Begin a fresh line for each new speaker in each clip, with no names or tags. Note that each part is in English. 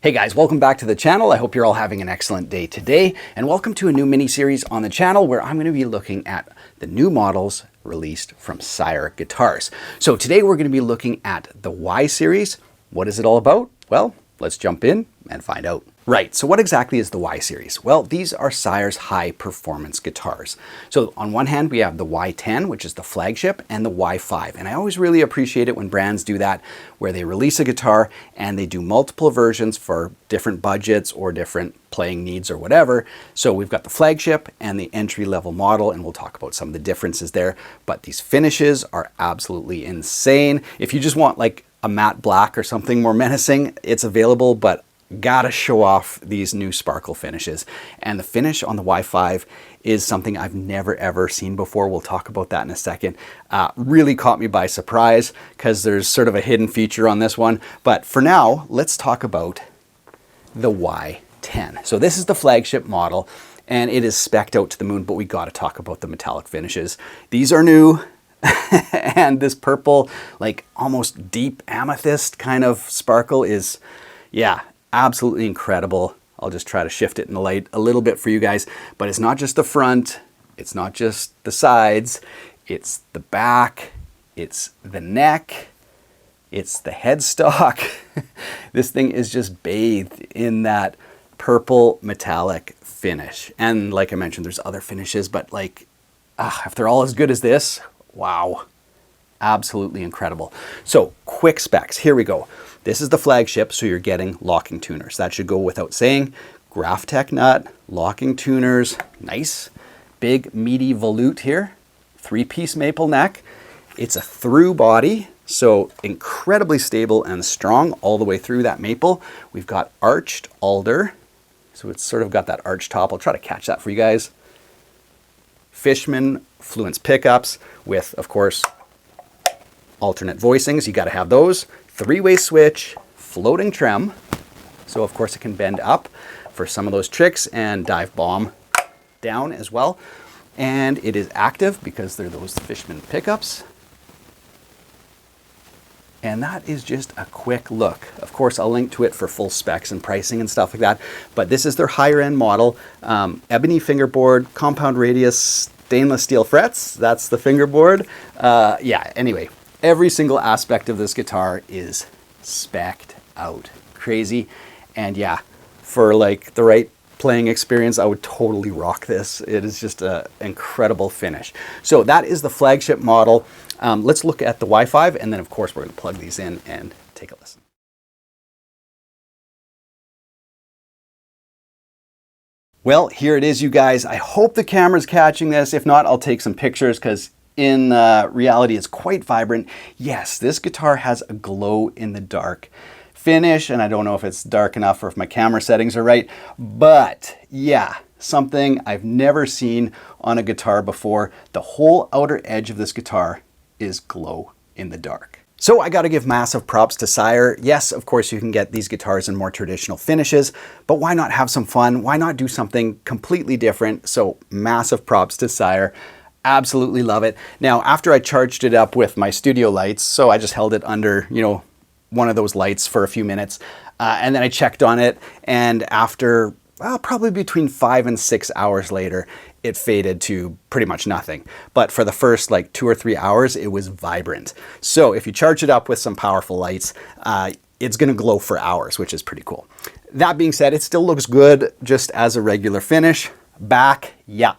Hey guys, welcome back to the channel. I hope you're all having an excellent day today, and welcome to a new mini-series on the channel where I'm going to be looking at the new models released from Sire guitars. So today we're going to be looking at the Y series. What is it all about? Well, let's jump in and find out. Right, so what exactly is the Y series? Well, these are Sire's high performance guitars. So on one hand, we have the Y10, which is the flagship, and the Y5. And I always really appreciate it when brands do that, where they release a guitar and they do multiple versions for different budgets or different playing needs or whatever. So we've got the flagship and the entry-level model, and we'll talk about some of the differences there. But these finishes are absolutely insane. If you just want like a matte black or something more menacing, it's available, but gotta show off these new sparkle finishes. And the finish on the Y5 is something I've never ever seen before. We'll talk about that in a second. Really caught me by surprise because there's sort of a hidden feature on this one. But for now, let's talk about the Y10. So this is the flagship model and it is spec'd out to the moon, but we gotta talk about the metallic finishes. These are new. And this purple, like almost deep amethyst kind of sparkle is, yeah, absolutely incredible. I'll just try to shift it in the light a little bit for you guys, but it's not just the front, it's not just the sides, it's the back, it's the neck, it's the headstock. This thing is just bathed in that purple metallic finish. And like I mentioned, there's other finishes, but like, if they're all as good as this, wow, absolutely incredible. So quick specs, here we go. This is the flagship, so you're getting locking tuners. That should go without saying. Graph-Tech nut, locking tuners, nice big meaty volute here, 3-piece maple neck. It's a through body, so incredibly stable and strong all the way through that maple. We've got arched alder, so it's sort of got that arch top. I'll try to catch that for you guys. Fishman Fluence pickups with, of course, alternate voicings. You got to have those. 3-way switch, floating trem. So of course it can bend up for some of those tricks and dive bomb down as well. And it is active because they're those Fishman pickups. And that is just a quick look. Of course, I'll link to it for full specs and pricing and stuff like that. But this is their higher end model. Ebony fingerboard, compound radius, stainless steel frets. That's the fingerboard. Yeah, anyway. Every single aspect of this guitar is spec'd out. Crazy. And yeah, for like the right playing experience, I would totally rock this. It is just an incredible finish. So that is the flagship model. Let's look at the Y5, and then of course we're going to plug these in and take a listen. Well, here it is, you guys. I hope the camera's catching this. If not, I'll take some pictures because in reality, it's quite vibrant. Yes, this guitar has a glow in the dark finish, and I don't know if it's dark enough or if my camera settings are right, but yeah, something I've never seen on a guitar before. The whole outer edge of this guitar is glow in the dark. So I got to give massive props to Sire. Yes, of course, you can get these guitars in more traditional finishes, but why not have some fun? Why not do something completely different? So massive props to Sire. Absolutely love it. Now, after I charged it up with my studio lights, so I just held it under, you know, one of those lights for a few minutes, and then I checked on it, and after, well, probably between 5 and 6 hours later, it faded to pretty much nothing. But for the first like 2 or 3 hours, it was vibrant. So if you charge it up with some powerful lights, it's gonna glow for hours, which is pretty cool. That being said, it still looks good just as a regular finish. Back, yeah.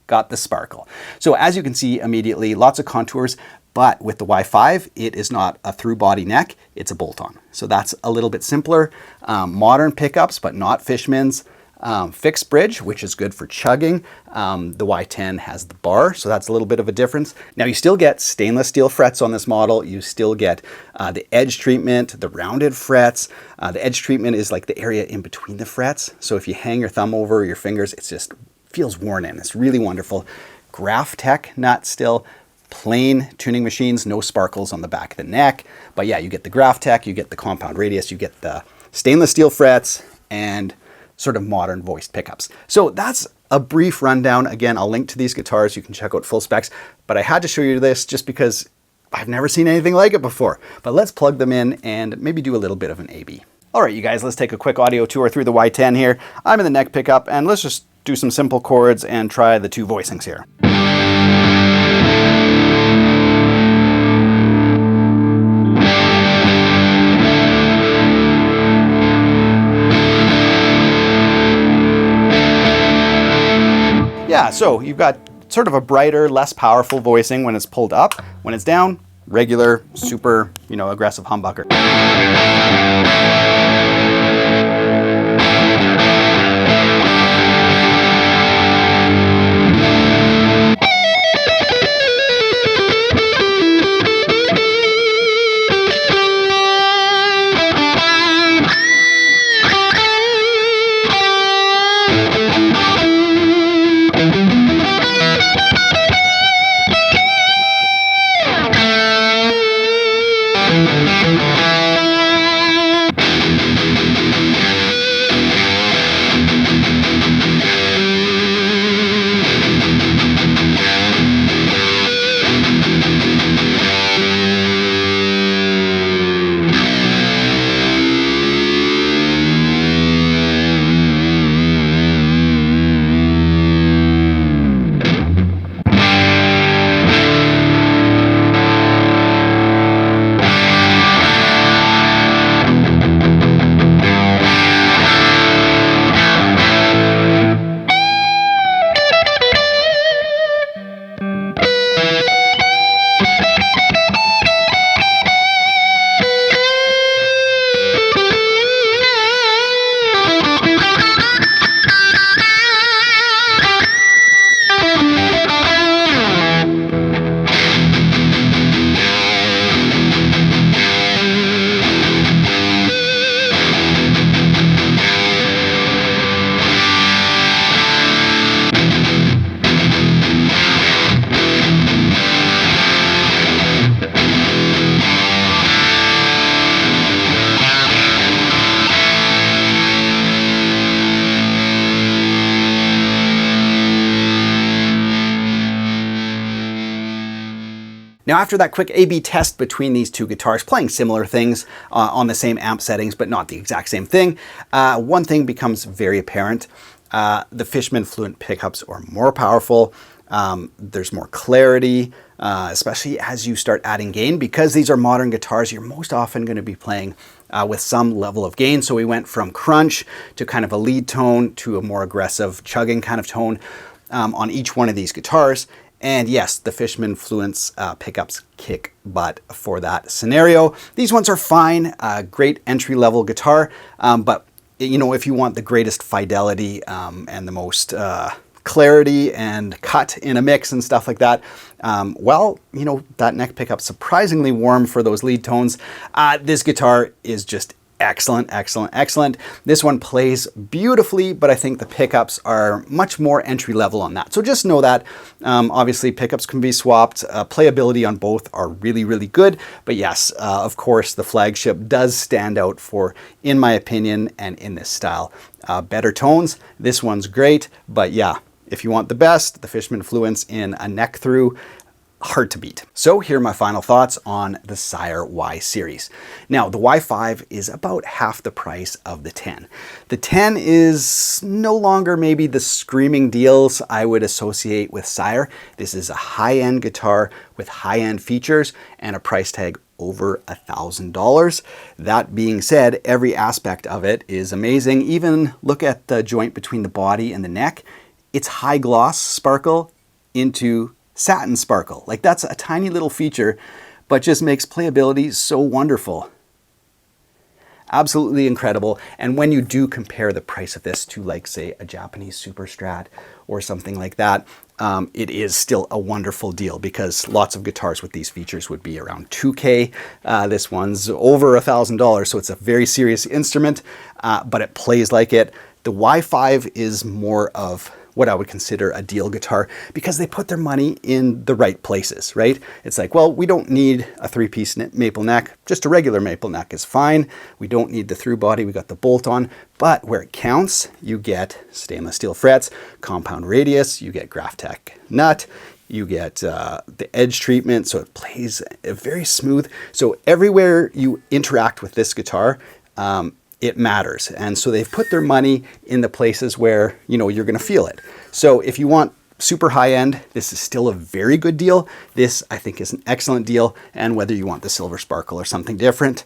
Got the sparkle. So as you can see immediately, lots of contours, but with the Y5, it is not a through body neck, it's a bolt-on. So that's a little bit simpler. Modern pickups, but not Fishman's. Fixed bridge, which is good for chugging. The Y10 has the bar, so that's a little bit of a difference. Now you still get stainless steel frets on this model. You still get the edge treatment, the rounded frets. The edge treatment is like the area in between the frets. So if you hang your thumb over your fingers, it's just feels worn in. It's really wonderful. Graph-Tech nut still, plain tuning machines, no sparkles on the back of the neck. But yeah, you get the Graph-Tech, you get the compound radius, you get the stainless steel frets, and sort of modern voiced pickups. So that's a brief rundown. Again, I'll link to these guitars. You can check out full specs. But I had to show you this just because I've never seen anything like it before. But let's plug them in and maybe do a little bit of an A/B. All right, you guys, let's take a quick audio tour through the Y10 here. I'm in the neck pickup, and let's just do some simple chords and try the 2 voicings here. Yeah, so you've got sort of a brighter, less powerful voicing when it's pulled up. When it's down, regular, super, aggressive humbucker. Now, after that quick A/B test between these 2 guitars, playing similar things on the same amp settings, but not the exact same thing, one thing becomes very apparent. The Fishman Fluent pickups are more powerful. There's more clarity, especially as you start adding gain. Because these are modern guitars, you're most often going to be playing with some level of gain. So we went from crunch to kind of a lead tone to a more aggressive chugging kind of tone on each one of these guitars. And yes, the Fishman Fluent's pickups kick butt for that scenario. These ones are fine, great entry-level guitar, but if you want the greatest fidelity and the most clarity and cut in a mix and stuff like that, that neck pickup's surprisingly warm for those lead tones. This guitar is just excellent, excellent, excellent. This one plays beautifully, but I think the pickups are much more entry level on that. So just know that. Obviously, pickups can be swapped. Playability on both are really, really good. But yes, of course, the flagship does stand out for, in my opinion, and in this style, better tones. This one's great, but yeah, if you want the best, the Fishman Fluent's in a neck through, hard to beat. So here are my final thoughts on the Sire Y series. Now, the Y5 is about half the price of the 10. The 10 is no longer maybe the screaming deals I would associate with Sire. This is a high-end guitar with high-end features and a price tag over $1,000. That being said, every aspect of it is amazing. Even look at the joint between the body and the neck. It's high gloss sparkle into satin sparkle. Like, that's a tiny little feature, but just makes playability so wonderful. Absolutely incredible. And when you do compare the price of this to, like, say, a Japanese Super Strat or something like that, it is still a wonderful deal, because lots of guitars with these features would be around $2K. This one's over $1,000, so it's a very serious instrument, but it plays like it. The Y5 is more of what I would consider a deal guitar, because they put their money in the right places, right? It's like, well, we don't need a 3-piece maple neck. Just a regular maple neck is fine. We don't need the through body. We got the bolt on. But where it counts, you get stainless steel frets, compound radius, you get Graphtec nut, you get the edge treatment, so it plays very smooth. So everywhere you interact with this guitar, it matters. And so they've put their money in the places where, you know, you're going to feel it. So if you want super high end, this is still a very good deal. This, I think, is an excellent deal. And whether you want the silver sparkle or something different,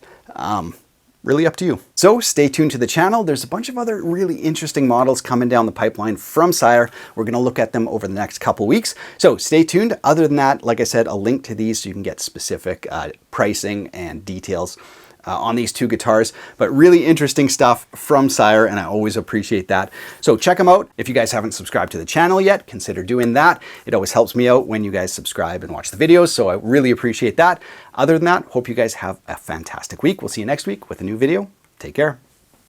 really up to you. So stay tuned to the channel. There's a bunch of other really interesting models coming down the pipeline from Sire. We're going to look at them over the next couple weeks. So stay tuned. Other than that, like I said, a link to these so you can get specific pricing and details on these two guitars, but really interesting stuff from Sire, and I always appreciate that. So check them out. If you guys haven't subscribed to the channel yet, consider doing that. It always helps me out when you guys subscribe and watch the videos, so I really appreciate that. Other than that, hope you guys have a fantastic week. We'll see you next week with a new video. Take care.